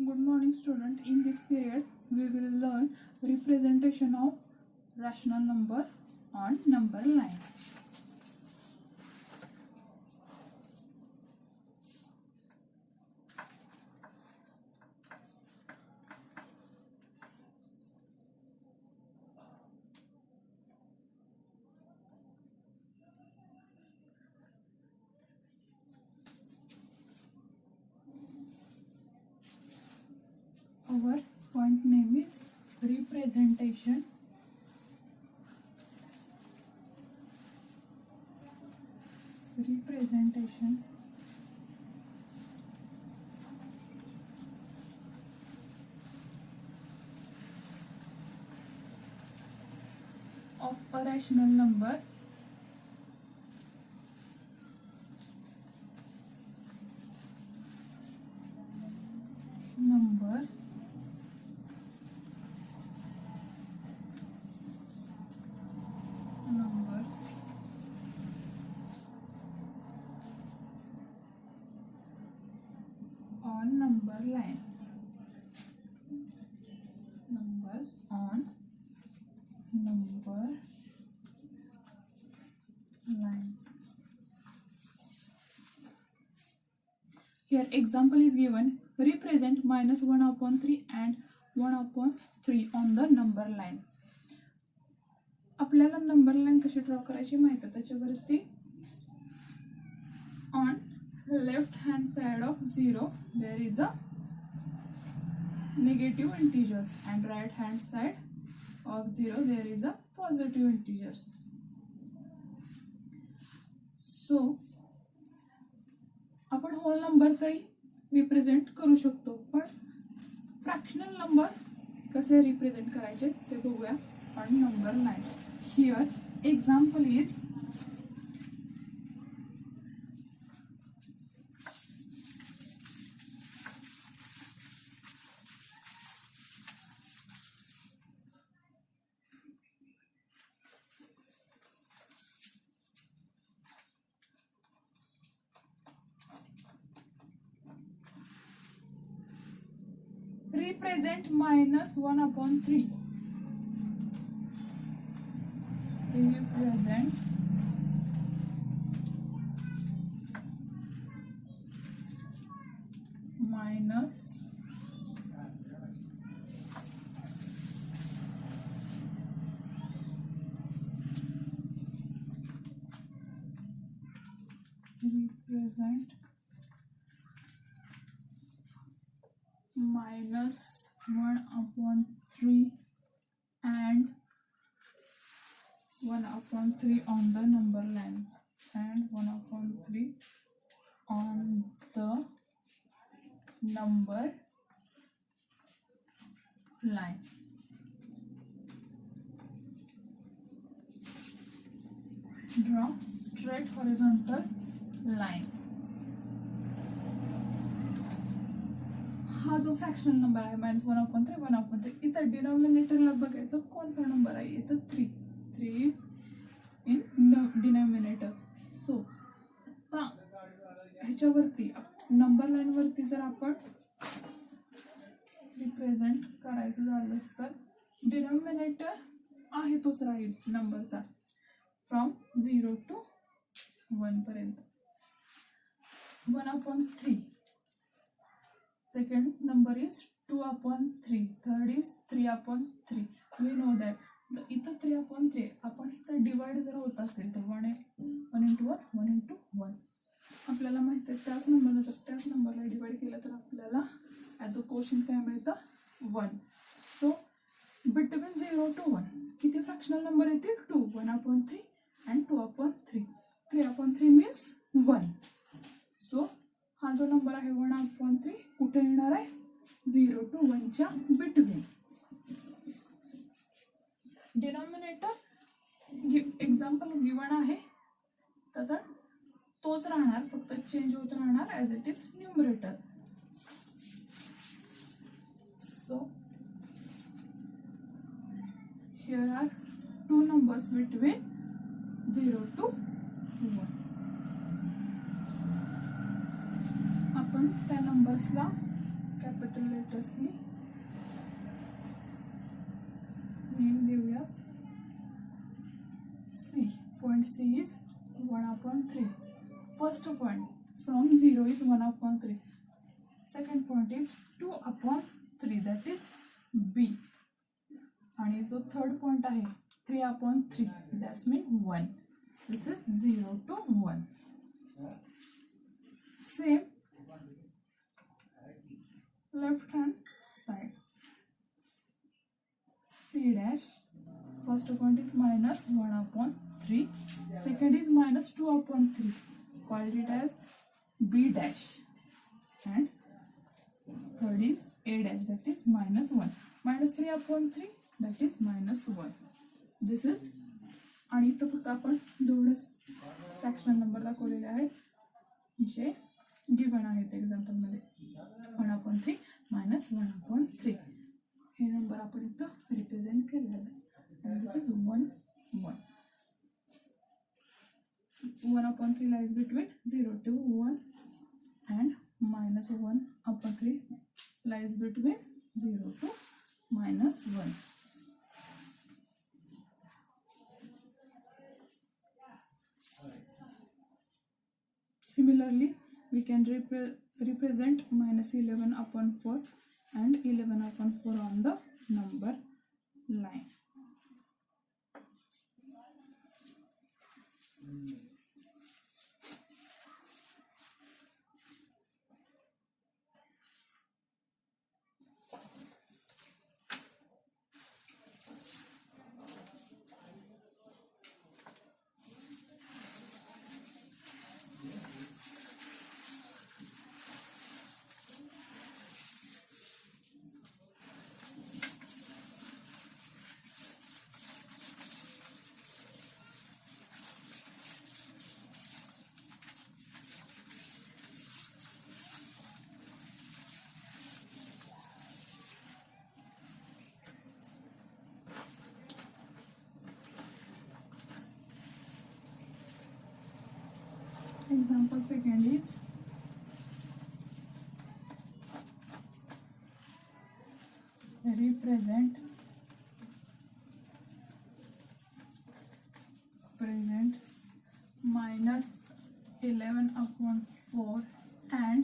Good morning, student. In this period, we will learn representation of rational number on number line. Our point name is representation. Representation of a rational number numbers on number line. Numbers on number line. Here example is given. Represent -1/3 and 1/3 on the number line. आपल्याला number line कशी draw करायची माहिती आहे. त्याच्यावरती on left hand side of 0 there is a negative integers and right hand side of 0 there is a positive integers. So आपण whole number तरी represent करू शकतो, पण फ्रॅक्शनल नंबर कसे रिप्रेझेंट करायचे ते बघूया on number line. Here example is represent -1/3. Represent minus represent -1/3 and 1/3 on the number line and 1/3 on the number line. Draw straight horizontal line. हा जो फ्रॅक्शनल नंबर आहे -1/3 1/3, इथं डिनॉमिनेटरला बघायचं कोणता नंबर आहे. इथं 3 इन डिनॉमिनेटर. सो आता ह्याच्यावरती नंबर लाईन वरती जर आपण रिप्रेझेंट करायचं झालं तर डिनॉमिनेटर आहे तोच राहील नंबरचा फ्रॉम 0 to 1 पर्यंत. 1/3. Second number is 2/3. Third is 3/3. We know that इथं 3/3 आपण इथं डिवाइड जर होत असेल तर 1 into 1 आपल्याला माहिती आहे. त्याच नंबरला डिवाइड केलं तर आपल्याला ॲज अ कोशंट काय मिळतं 1. सो बिटवीन 0 to 1 किती फ्रॅक्शनल नंबर येतील 2. 1/3 and 2/3. 3/3 मीन्स 1. सो हा जो नंबर आहे 1/3 कुठे येणार आहे 0 to 1 च्या बिटवीन. डिनॉमिनेटर एक्झाम्पल गिवन आहे त्याचा तोच राहणार, फक्त चेंज होत राहणार as it is numerator. So here are 2 numbers between 0 to 1. आपण त्या नंबर्सला काय कॅपिटल लेटर्सनी नेम देऊया. C. Point C is 1/3. First point from 0 is 1/3. Second point is 2/3, that is B. आणि जो third point आहे 3/3, that's mean 1. This is 0 to 1. Same left hand side. C dash. First point is minus 1/3. Second is minus 2/3. Called it as B dash. And third is A dash, that is minus 1. Minus 3/3, that is minus 1. This is, आणि इथं फक्त आपण दोनच fractional number दाखवलेले आहेत जे given आहेत एक्झाम्पलमध्ये. 1/3 minus 1/3 हे number आपण इथं रिप्रेझेंट केलेले आहे. And this is 1, 1. 1/3 lies between 0 to 1 and minus 1/3 lies between 0 to minus 1. Similarly, we can represent minus 11/4 and 11/4 on the number line. Example second is represent minus 11/4 and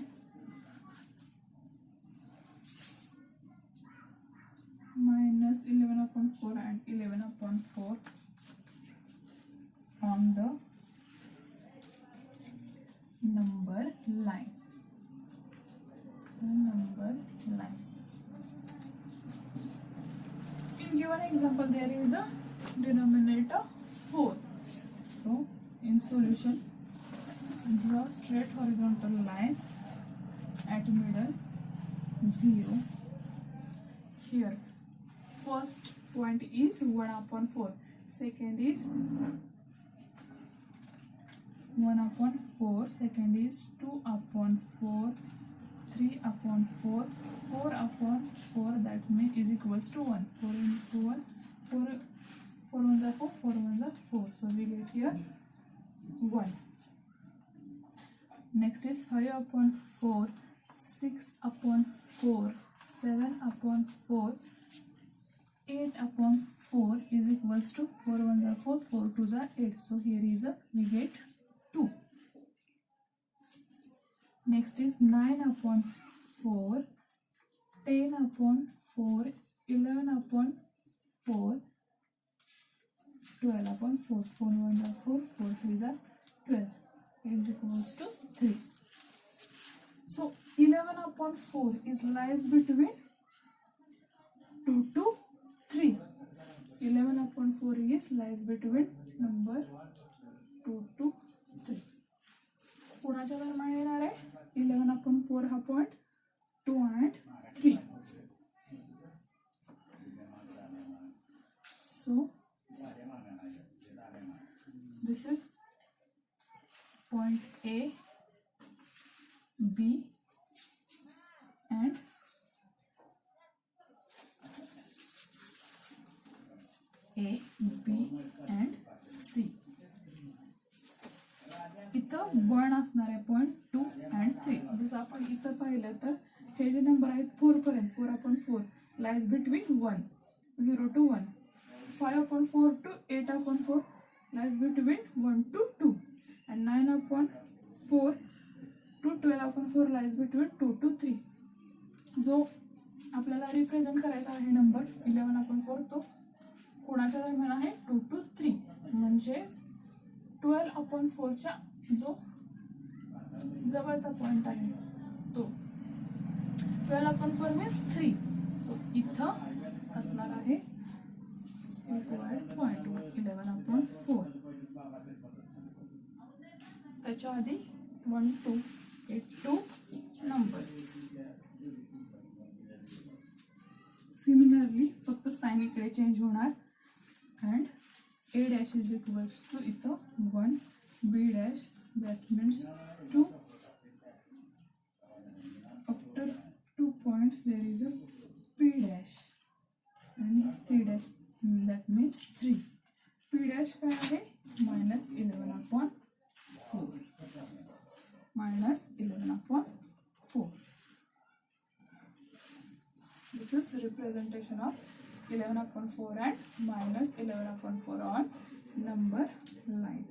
minus 11/4 and 11/4 on the number line. In given example there is a denominator 4. So in solution, draw straight horizontal line at middle 0. Here first point is 1/4, second is 1/4, second is 2/4, 3/4, 4/4, that means is equals to 1. 4 into 1, 4 ones are 4, 4 ones are 4. So we get here 1. Next is 5/4, 6/4, 7/4, 8/4 is equals to 4 ones are 4, 4 twos are 8. So here is we get 2. Next is 9/4, 10/4, 11/4, 12/4. 4 ones are 4, 4 threes are 12. Is equals to 3. So 11/4 is lies between 2 to 3. 11/4 is lies between number 2 to 3. कोणाच्या दरम्यान येणार आहे? 11/4 हा point 2 and 3. So this is point A, B and A, B and C. इथं 1 असणार आहे point 2 and 3. जसं आपण इथं पाहिलं तर हे जे नंबर आहेत 4 पर्यंत 4/4 lies between 1 0 to 1. 5/4 to 8/4 lies between 1 to 2, and 9/4 to 12/4 lies between 2 to 3. जो आपल्याला रिप्रेझेंट करायचा आहे नंबर 11/4 तो कोणाच्या दरम्यान आहे 2 to 3, म्हणजेच 12/4च्या जो जवळचा पॉइंट आहे तो 12/4 मीन्स 3. सो इथं असणार आहे पॉइंट 11/4. त्याच्या आधी 1 to 8 to नंबर्स. सिमिलरली फक्त साइन इकडे चेंज होणार and A' is equals to इथं 1 B' that means 2. After 2 points there is a P' and C' that means 3. P' काय आहे -11/4 -11/4. This is representation of 11/4 and -11/4 on number line.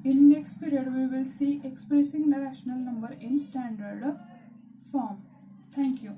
In next period, we will see expressing the rational number in standard form. Thank you.